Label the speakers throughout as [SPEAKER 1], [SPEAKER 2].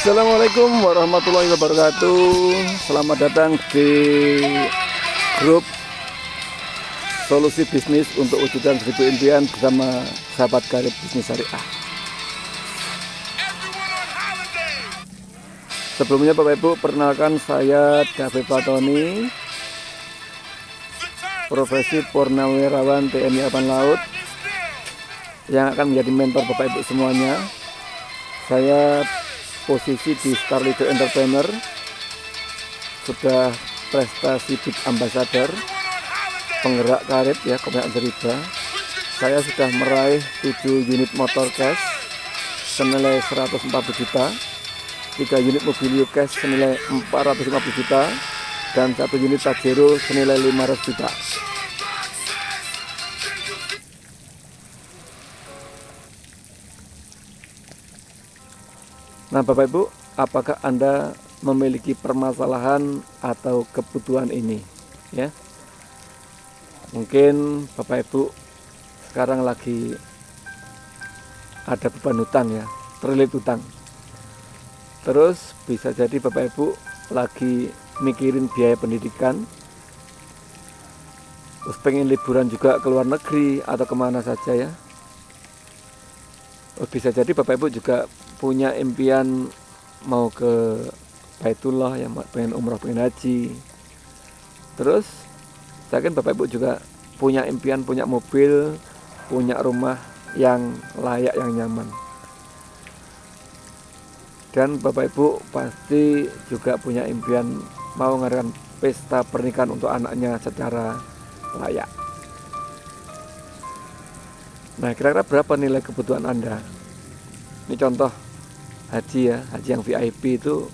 [SPEAKER 1] Assalamualaikum warahmatullahi wabarakatuh. Selamat datang di grup Solusi Bisnis untuk Wujudkan 1000 Impian bersama sahabat karib bisnis syariah. Sebelumnya Bapak Ibu, perkenalkan saya David Fatoni, profesi Purnawirawan TNI Angkatan Laut yang akan menjadi mentor Bapak Ibu semuanya. Saya posisi di Star Leader Entrepreneur, sudah prestasi Big Ambassador, penggerak karib ya, Komunitas Riba. Saya sudah meraih 7 unit motor cash senilai 140 juta, 3 unit mobil cash senilai 450 juta, dan 1 unit Pajero senilai 500 juta. Nah Bapak Ibu, apakah Anda memiliki permasalahan atau kebutuhan ini? Ya, mungkin Bapak Ibu sekarang lagi ada beban hutang ya, terlilit hutang. Terus bisa jadi Bapak Ibu lagi mikirin biaya pendidikan, terus pengen liburan juga ke luar negeri atau kemana saja ya. Bisa jadi Bapak Ibu juga punya impian mau ke Baitullah, yang pengen umroh, pengen haji. Terus saya yakin Bapak Ibu juga punya impian, punya mobil, punya rumah yang layak, yang nyaman. Dan Bapak Ibu pasti juga punya impian mau mengadakan pesta pernikahan untuk anaknya secara layak. Nah, kira-kira berapa nilai kebutuhan Anda? Ini contoh haji ya, haji yang VIP itu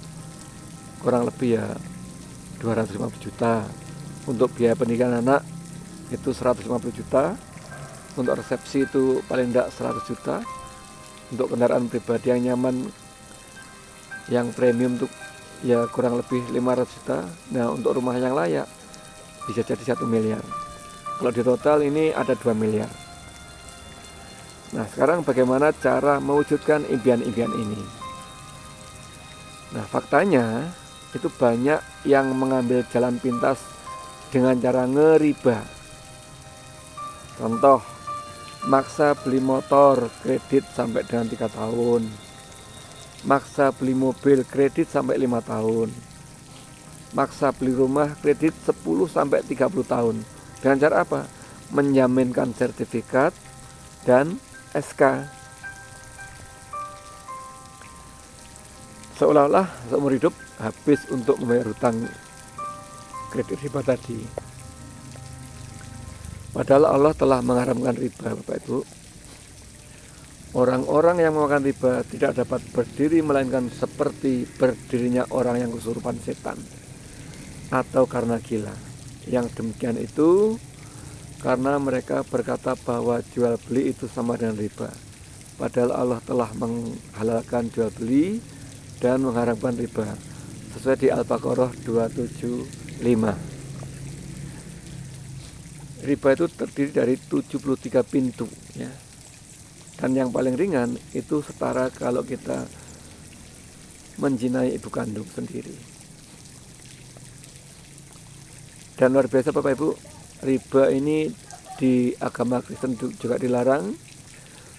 [SPEAKER 1] kurang lebih ya 250 juta. Untuk biaya pernikahan anak itu 150 juta. Untuk resepsi itu paling tidak 100 juta. Untuk kendaraan pribadi yang nyaman, yang premium itu ya kurang lebih 500 juta. Nah, untuk rumah yang layak bisa jadi 1 miliar. Kalau di total ini ada 2 miliar. Nah, sekarang bagaimana cara mewujudkan impian-impian ini? Nah, faktanya itu banyak yang mengambil jalan pintas dengan cara ngeriba. Contoh, maksa beli motor kredit sampai dengan 3 tahun, maksa beli mobil kredit sampai 5 tahun, maksa beli rumah kredit 10 sampai 30 tahun. Dengan cara apa? Menjaminkan sertifikat dan SK. Seolah-olah seumur hidup habis untuk membayar hutang kredit riba tadi. Padahal Allah telah mengharamkan riba, Bapak Ibu. Orang-orang yang memakan riba tidak dapat berdiri melainkan seperti berdirinya orang yang kesurupan setan atau karena gila. Yang demikian itu karena mereka berkata bahwa jual beli itu sama dengan riba. Padahal Allah telah menghalalkan jual beli dan mengharamkan riba, sesuai di Al-Baqarah 275. Riba itu terdiri dari 73 pintu ya. Dan yang paling ringan itu setara kalau kita menzinai ibu kandung sendiri. Dan luar biasa Bapak Ibu, riba ini di agama Kristen juga dilarang,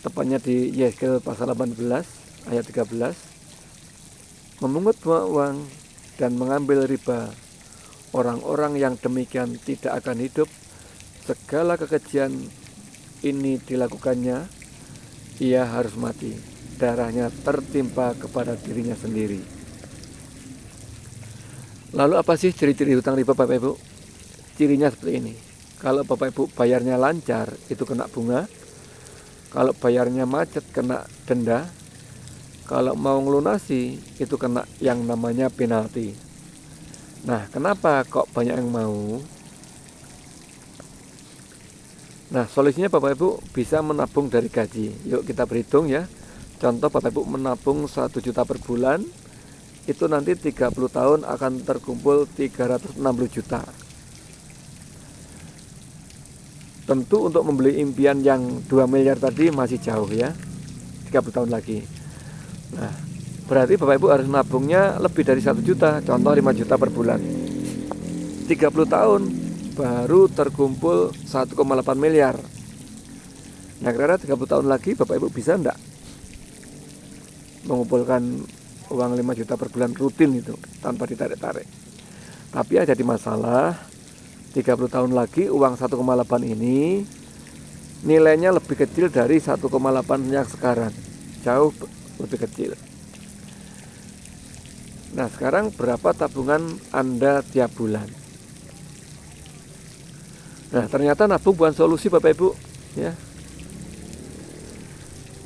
[SPEAKER 1] tepatnya di Yeskel pasal 18 ayat 13. Memungut uang dan mengambil riba, orang-orang yang demikian tidak akan hidup. Segala kekejian ini dilakukannya, ia harus mati, darahnya tertimpa kepada dirinya sendiri. Lalu apa sih ciri-ciri hutang riba Bapak Ibu? Cirinya seperti ini. Kalau Bapak Ibu bayarnya lancar, itu kena bunga. Kalau bayarnya macet, kena denda. Kalau mau ngelunasi, itu kena yang namanya penalti. Nah, kenapa kok banyak yang mau? Nah, solusinya Bapak Ibu bisa menabung dari gaji. Yuk kita berhitung ya. Contoh Bapak Ibu menabung 1 juta per bulan, itu nanti 30 tahun akan terkumpul 360 juta. Tentu untuk membeli impian yang 2 miliar tadi masih jauh ya, 30 tahun lagi. Nah, berarti Bapak Ibu harus nabungnya lebih dari 1 juta, contoh 5 juta per bulan. 30 tahun baru terkumpul 1,8 miliar. Nah, kira-kira 30 tahun lagi Bapak Ibu bisa enggak mengumpulkan uang 5 juta per bulan rutin itu tanpa ditarik-tarik? Tapi ada di masalah 30 tahun lagi uang 1,8 ini nilainya lebih kecil dari 1,8 yang sekarang, jauh lebih kecil. Nah, sekarang berapa tabungan Anda tiap bulan? Nah, ternyata nabung bukan solusi Bapak Ibu ya.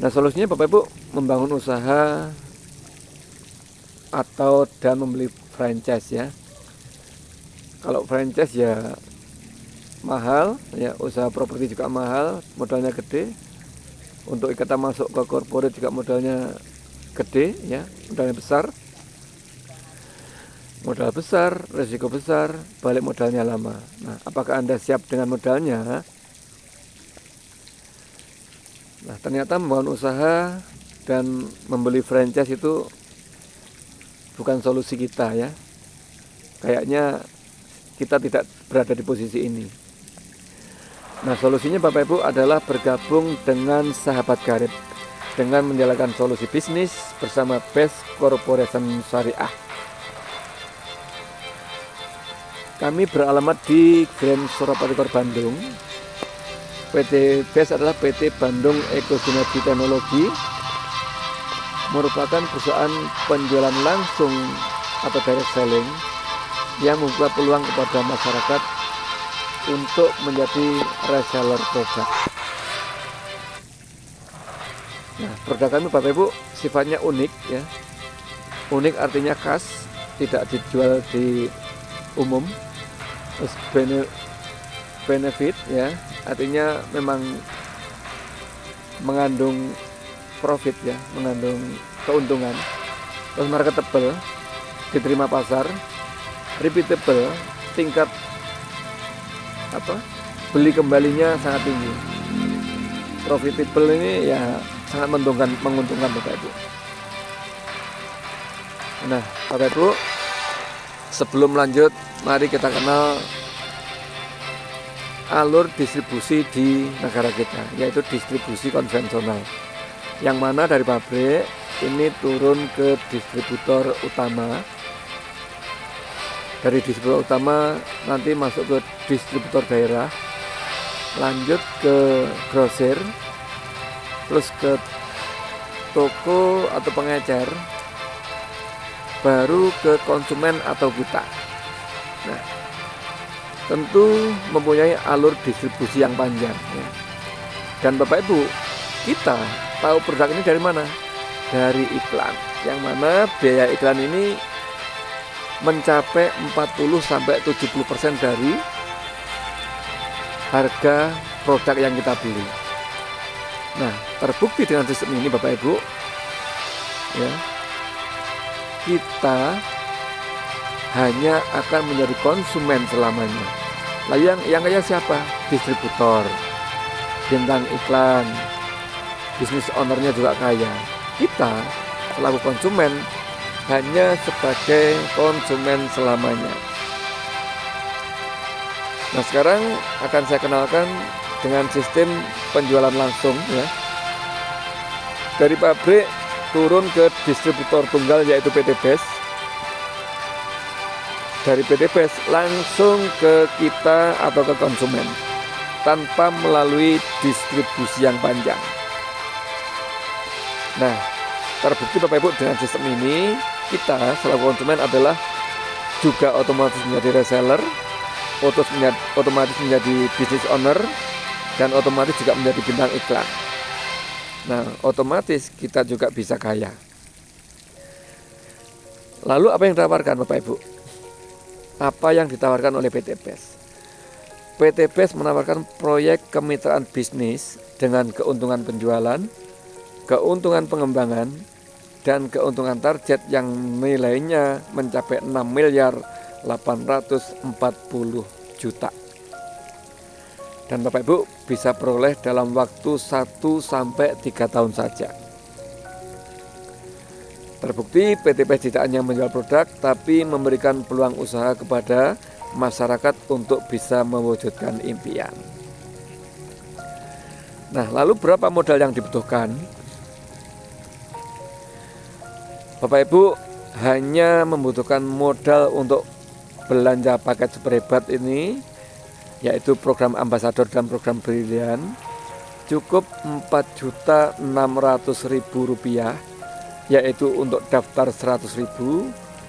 [SPEAKER 1] Nah, solusinya Bapak Ibu membangun usaha atau dan membeli franchise ya. Kalau franchise ya mahal ya, usaha properti juga mahal, modalnya gede. Untuk kita masuk ke corporate juga modalnya gede ya, modalnya besar. Modal besar, resiko besar, balik modalnya lama. Nah, apakah Anda siap dengan modalnya? Nah, ternyata membangun usaha dan membeli franchise itu bukan solusi kita ya. Kayaknya kita tidak berada di posisi ini. Nah, solusinya Bapak Ibu adalah bergabung dengan Sahabat Garib dengan menjalankan solusi bisnis bersama Best Corporation Syariah. Kami beralamat di Grand Suropati Kor Bandung. PT Best adalah PT Bandung Eco Sinergi Teknologi, merupakan perusahaan penjualan langsung atau direct selling yang membuka peluang kepada masyarakat untuk menjadi reseller produk. Nah, produk kami Bapak Ibu sifatnya unik ya. Unik artinya khas, tidak dijual di umum. Terus benefit ya, artinya memang mengandung profit ya, mengandung keuntungan. Terus marketable, diterima pasar, repeatable, tingkat beli kembalinya sangat tinggi. Profitable ini ya sangat menguntungkan Bapak Ibu. Nah, Bapak Ibu, sebelum lanjut, mari kita kenal alur distribusi di negara kita, yaitu distribusi konvensional, yang mana dari pabrik ini turun ke distributor utama. Dari distributor utama nanti masuk ke distributor daerah, lanjut ke grosir, terus ke toko atau pengecer, baru ke konsumen atau kita. Nah, tentu mempunyai alur distribusi yang panjang ya. Dan Bapak Ibu, kita tahu produk ini dari mana? Dari iklan, yang mana biaya iklan ini mencapai 40-70% dari harga produk yang kita beli. Nah, terbukti dengan sistem ini Bapak Ibu ya, kita hanya akan menjadi konsumen selamanya. Lalu yang kaya siapa? Distributor, bintang iklan, bisnis ownernya juga kaya. Kita selaku konsumen hanya sebagai konsumen selamanya. Nah, sekarang akan saya kenalkan dengan sistem penjualan langsung ya. Dari pabrik turun ke distributor tunggal yaitu PT Best. Dari PT Best langsung ke kita atau ke konsumen tanpa melalui distribusi yang panjang. Nah, terbukti Bapak Ibu dengan sistem ini kita selaku konsumen adalah juga otomatis menjadi reseller, otomatis menjadi business owner, dan otomatis juga menjadi bintang iklan. Nah, otomatis kita juga bisa kaya. Lalu apa yang ditawarkan Bapak Ibu? Apa yang ditawarkan oleh PT Best? PT Best menawarkan proyek kemitraan bisnis dengan keuntungan penjualan, keuntungan pengembangan, dan keuntungan target yang nilainya mencapai 6.840 juta. Dan Bapak Ibu bisa peroleh dalam waktu 1-3 tahun saja. Terbukti PTPS tidak hanya menjual produk, tapi memberikan peluang usaha kepada masyarakat untuk bisa mewujudkan impian. Nah, lalu berapa modal yang dibutuhkan? Bapak Ibu hanya membutuhkan modal untuk belanja paket super hebat ini, yaitu program ambasador dan program brilian, cukup Rp4.600.000, yaitu untuk daftar 100.000,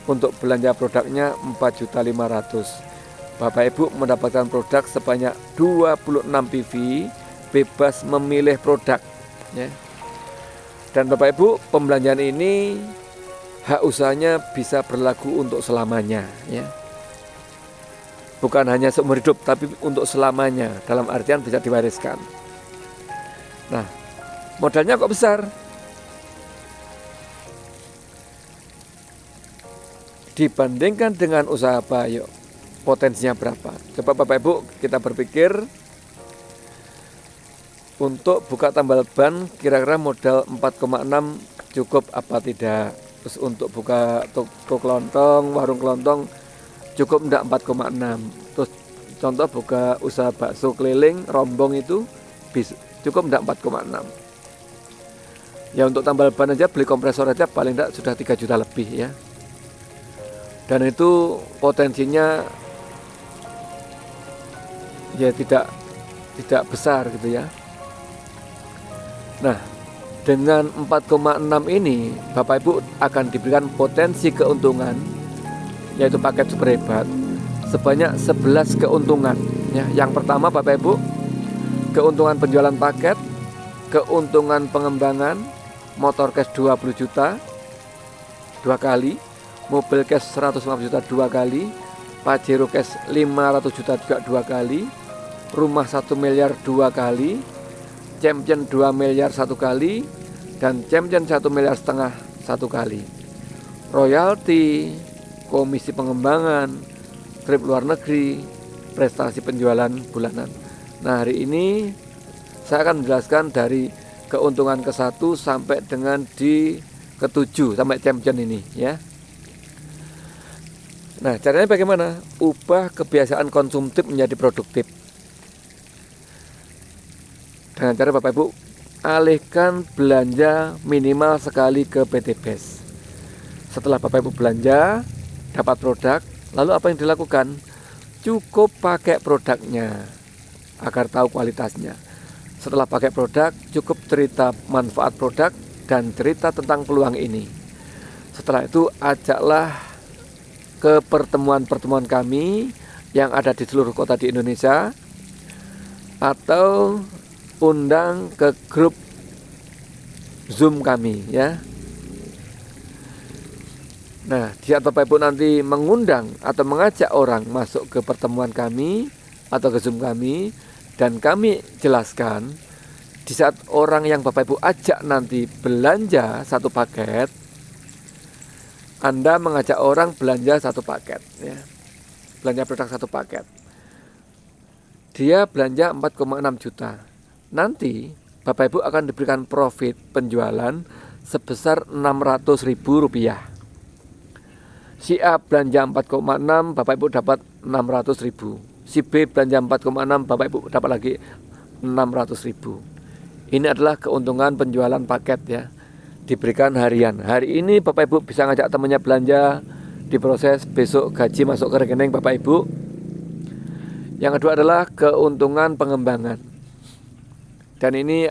[SPEAKER 1] untuk belanja produknya 4.500.000. Bapak Ibu mendapatkan produk sebanyak 26 PV, bebas memilih produk ya. Dan Bapak Ibu, pembelanjaan ini hak usahanya bisa berlaku untuk selamanya ya. Bukan hanya seumur hidup, tapi untuk selamanya, dalam artian bisa diwariskan. Nah, modalnya kok besar? Dibandingkan dengan usaha apa, yuk potensinya berapa? Coba Bapak Ibu kita berpikir, untuk buka tambal ban kira-kira modal 4,6 cukup apa tidak? Terus untuk buka toko kelontong, warung kelontong cukup enggak 4,6? Terus contoh buka usaha bakso keliling, rombong itu cukup enggak 4,6? Ya untuk tambal ban aja, beli kompresor aja paling enggak sudah 3 juta lebih ya. Dan itu potensinya ya tidak besar gitu ya. Nah, dengan 4,6 ini Bapak Ibu akan diberikan potensi keuntungan, yaitu paket super hebat sebanyak 11 keuntungan ya. Yang pertama Bapak Ibu, keuntungan penjualan paket, keuntungan pengembangan, motor cash 20 juta 2 kali, mobil cash 150 juta 2 kali, Pajero cash 500 juta juga 2 kali, rumah 1 miliar 2 kali, champion 2 miliar 1 kali, dan champion 1,5 miliar 1 kali. Royalti, komisi pengembangan, trip luar negeri, prestasi penjualan bulanan. Nah, hari ini saya akan menjelaskan dari keuntungan ke-1 sampai dengan di ke-7 sampai champion ini ya. Nah, caranya bagaimana? Ubah kebiasaan konsumtif menjadi produktif. Dengan cara Bapak Ibu alihkan belanja minimal sekali ke PTPS. Setelah Bapak Ibu belanja, dapat produk, lalu apa yang dilakukan? Cukup pakai produknya agar tahu kualitasnya. Setelah pakai produk, cukup cerita manfaat produk dan cerita tentang peluang ini. Setelah itu ajaklah ke pertemuan-pertemuan kami yang ada di seluruh kota di Indonesia, atau undang ke grup Zoom kami ya. Nah, di saat Bapak Ibu nanti mengundang atau mengajak orang masuk ke pertemuan kami atau ke Zoom kami, dan kami jelaskan, di saat orang yang Bapak Ibu ajak nanti belanja 1 paket, Anda mengajak orang belanja 1 paket ya. Belanja produk 1 paket. Dia belanja 4,6 juta. Nanti Bapak Ibu akan diberikan profit penjualan sebesar Rp600.000. Si A belanja 4,6, Bapak Ibu dapat 600.000. Si B belanja 4,6, Bapak Ibu dapat lagi 600.000. Ini adalah keuntungan penjualan paket ya. Diberikan harian. Hari ini Bapak Ibu bisa ngajak temannya belanja, diproses, besok gaji masuk ke rekening Bapak Ibu. Yang kedua adalah keuntungan pengembangan. Dan ini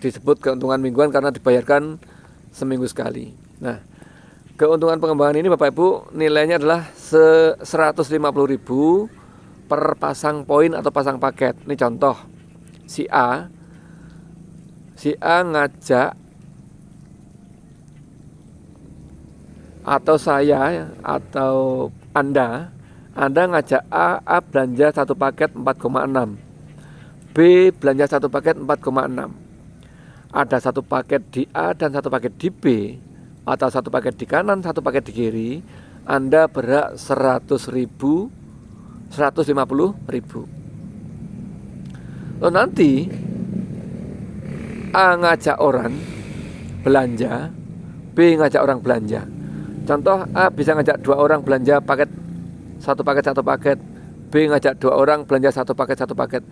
[SPEAKER 1] disebut keuntungan mingguan karena dibayarkan seminggu sekali. Nah, keuntungan pengembangan ini Bapak Ibu nilainya adalah 150.000 per pasang poin atau pasang paket. Ini contoh, si A ngajak, atau saya atau Anda ngajak A belanja 1 paket 4,6, B belanja 1 paket 4,6. Ada 1 paket di A dan 1 paket di B, atau 1 paket di kanan, 1 paket di kiri, Anda berhak 150.000. Lalu nanti A ngajak orang belanja B ngajak orang belanja. Contoh, A bisa ngajak 2 orang belanja satu paket. B ngajak 2 orang belanja satu paket.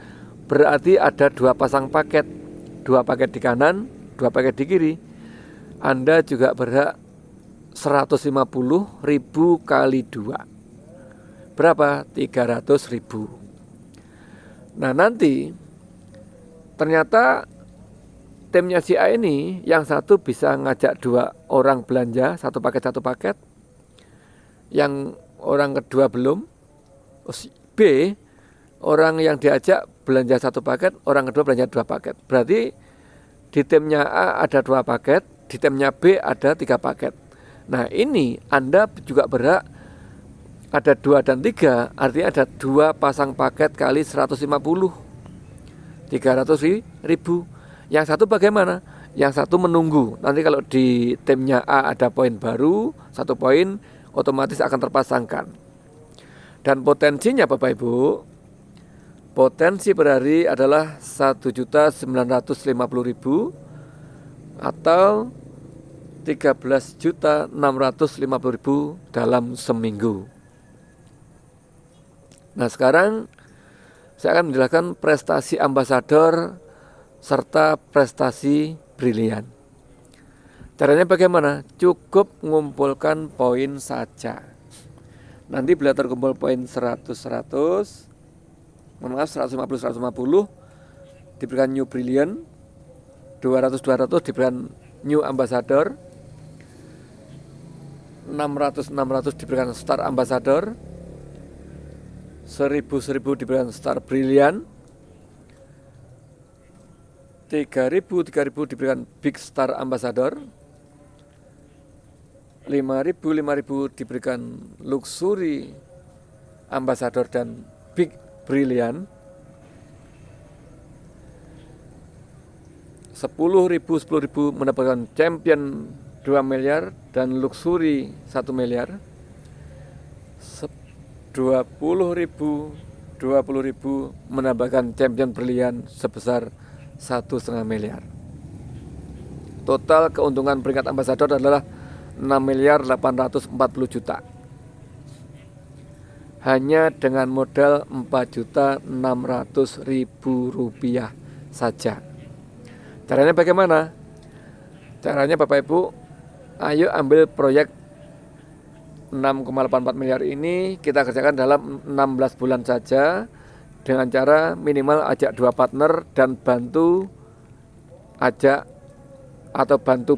[SPEAKER 1] Berarti ada 2 pasang paket, 2 paket di kanan, 2 paket di kiri. Anda juga berhak 150.000 kali 2. Berapa? 300.000. Nah, nanti ternyata timnya si A ini yang satu bisa ngajak 2 orang belanja satu paket, yang orang kedua belum. B, orang yang diajak belanja 1 paket, orang kedua belanja 2 paket. Berarti di timnya A ada 2 paket, di timnya B ada 3 paket. Nah, ini Anda juga berhak ada 2 dan 3, artinya ada 2 pasang paket kali 150, 300.000. Yang satu bagaimana? Yang satu menunggu. Nanti kalau di timnya A ada poin baru, 1 poin, otomatis akan terpasangkan. Dan potensinya Bapak Ibu, potensi per hari adalah 1.950.000 atau 13.650.000 dalam seminggu. Nah, sekarang saya akan menjelaskan prestasi ambasador serta prestasi brilian. Caranya bagaimana? Cukup mengumpulkan poin saja. Nanti bila terkumpul poin 150, diberikan new brilliant, 200 diberikan new ambassador, 600 diberikan star ambassador, 1000 diberikan star brilliant, 3.000 diberikan Big Star Ambassador, 5.000 diberikan Luxury Ambassador dan Big Brilliant, 10.000 mendapatkan Champion 2 miliar dan Luxury 1 miliar, 20.000 menambahkan Champion Brilliant sebesar 1,5 miliar. Total keuntungan peringkat ambasador adalah 6.840 juta. Hanya dengan modal 4.600.000 rupiah saja. Caranya bagaimana? Caranya Bapak Ibu, ayo ambil proyek 6,84 miliar ini kita kerjakan dalam 16 bulan saja, dengan cara minimal ajak 2 partner dan bantu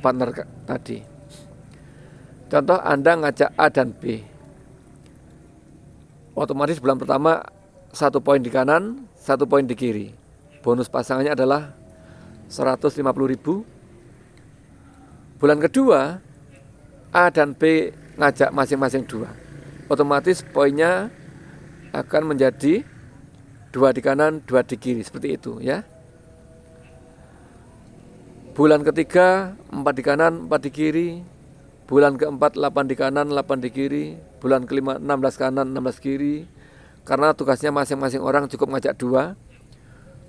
[SPEAKER 1] partner tadi. Contoh, Anda ngajak A dan B, otomatis bulan pertama 1 poin di kanan, 1 poin di kiri. Bonus pasangannya adalah 150.000. Bulan kedua A dan B ngajak masing-masing 2, otomatis poinnya akan menjadi 2 di kanan, 2 di kiri, seperti itu ya. Bulan ketiga 4 di kanan, 4 di kiri. Bulan keempat 8 di kanan, 8 di kiri. Bulan kelima 16 kanan, 16 kiri. Karena tugasnya masing-masing orang cukup ngajak 2.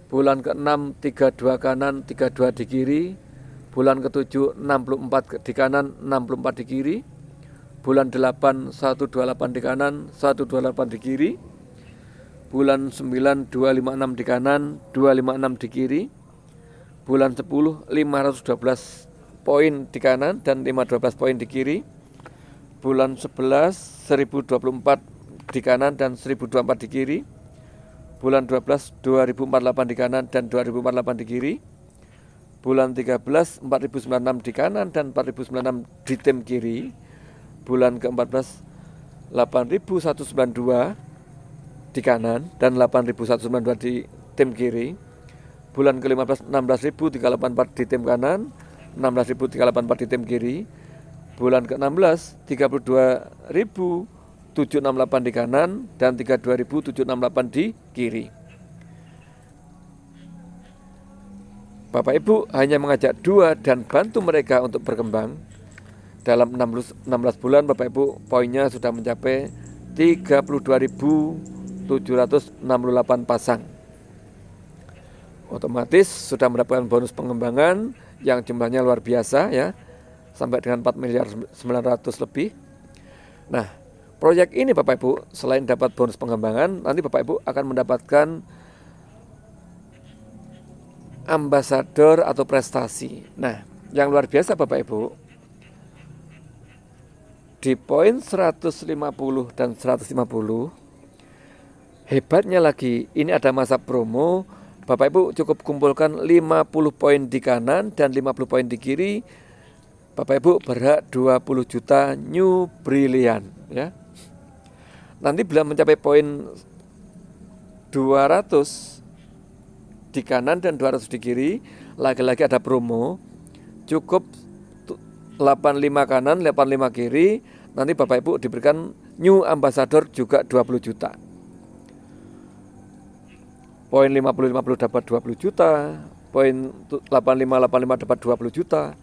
[SPEAKER 1] Bulan ke-6 32 kanan, 32 di kiri. Bulan ke-7 64 di kanan, 64 di kiri. Bulan 8 128 di kanan, 128 di kiri. Bulan 9 256 di kanan, 256 di kiri. Bulan 10 512 poin di kanan dan 512 poin di kiri. Bulan 11 1024 di kanan dan 1024 di kiri. Bulan 12 2048 di kanan dan 2048 di kiri. Bulan 13 4096 di kanan dan 4096 di tim kiri. Bulan ke-14 8192 di kanan dan 8.192 di tim kiri. Bulan ke-15 16.384 di tim kanan, 16.384 di tim kiri. Bulan ke-16 32.768 di kanan dan 32.768 di kiri. Bapak Ibu hanya mengajak 2 dan bantu mereka untuk berkembang. Dalam 16 bulan Bapak Ibu poinnya sudah mencapai 32.768 pasang. Otomatis sudah mendapatkan bonus pengembangan yang jumlahnya luar biasa ya. sampai dengan 4 miliar 900 lebih. Nah, proyek ini Bapak Ibu selain dapat bonus pengembangan, nanti Bapak Ibu akan mendapatkan ambasador atau prestasi. Nah, yang luar biasa Bapak Ibu, di poin 150 dan 150, hebatnya lagi, ini ada masa promo. Bapak Ibu cukup kumpulkan 50 poin di kanan dan 50 poin di kiri. Bapak Ibu berhak 20 juta new brilliant ya. Nanti bila mencapai poin 200 di kanan dan 200 di kiri, lagi-lagi ada promo. Cukup 85 kanan, 85 kiri. Nanti Bapak Ibu diberikan new ambassador juga 20 juta. Poin 50-50 dapat 20 juta, poin 85-85 dapat 20 juta.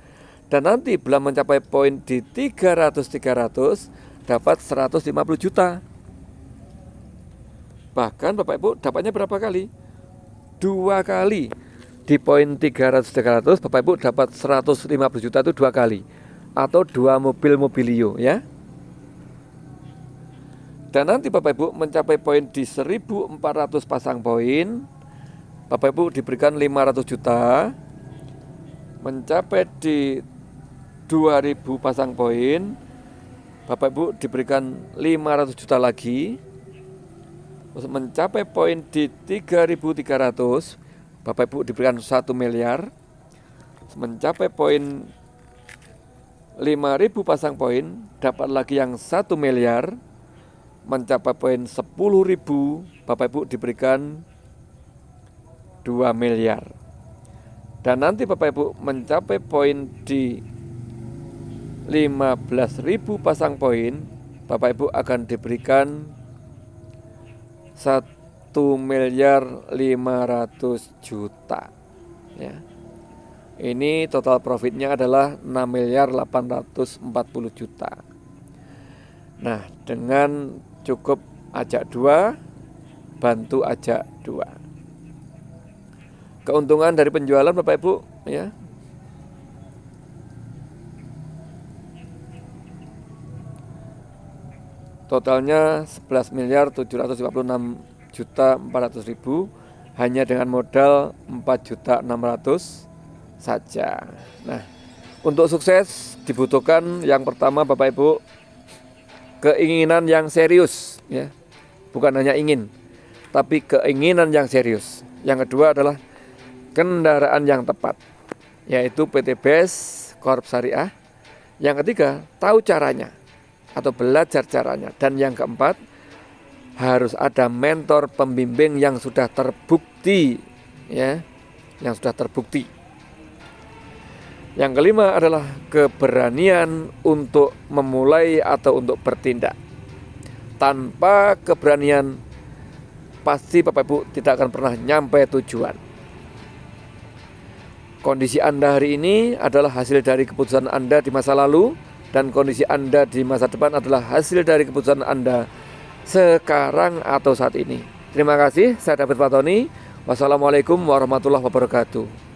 [SPEAKER 1] Dan nanti bila mencapai poin di 300-300 dapat 150 juta. Bahkan Bapak Ibu dapatnya berapa kali? 2 kali. Di poin 300-300 Bapak Ibu dapat 150 juta itu 2 kali. Atau 2 mobil mobilio ya. Dan nanti Bapak Ibu mencapai poin di 1400 pasang poin, Bapak Ibu diberikan 500 juta. Mencapai di 2000 pasang poin, Bapak Ibu diberikan 500 juta lagi. Terus mencapai poin di 3300, Bapak Ibu diberikan 1 miliar. Mencapai poin 5000 pasang poin, dapat lagi yang 1 miliar. Mencapai poin 10.000, Bapak Ibu diberikan 2 miliar. Dan nanti Bapak Ibu mencapai poin di 15.000 pasang poin, Bapak Ibu akan diberikan 1 miliar 500 juta ya. Ini total profitnya adalah 6 miliar 840 juta. Nah, dengan cukup ajak 2, bantu ajak 2. Keuntungan dari penjualan Bapak Ibu ya. Totalnya 11 miliar 756 juta 400 ribu hanya dengan modal 4 juta 600 saja. Nah, untuk sukses dibutuhkan yang pertama Bapak Ibu keinginan yang serius ya. Bukan hanya ingin, tapi keinginan yang serius. Yang kedua adalah kendaraan yang tepat, yaitu PT BES Corp Syariah. Yang ketiga, tahu caranya atau belajar caranya. Dan yang keempat, harus ada mentor pembimbing yang sudah terbukti ya, yang sudah terbukti. Yang kelima adalah keberanian untuk memulai atau untuk bertindak. Tanpa keberanian pasti Bapak Ibu tidak akan pernah nyampe tujuan. Kondisi Anda hari ini adalah hasil dari keputusan Anda di masa lalu, dan kondisi Anda di masa depan adalah hasil dari keputusan Anda sekarang atau saat ini. Terima kasih, saya David Fatoni. Wassalamualaikum warahmatullahi wabarakatuh.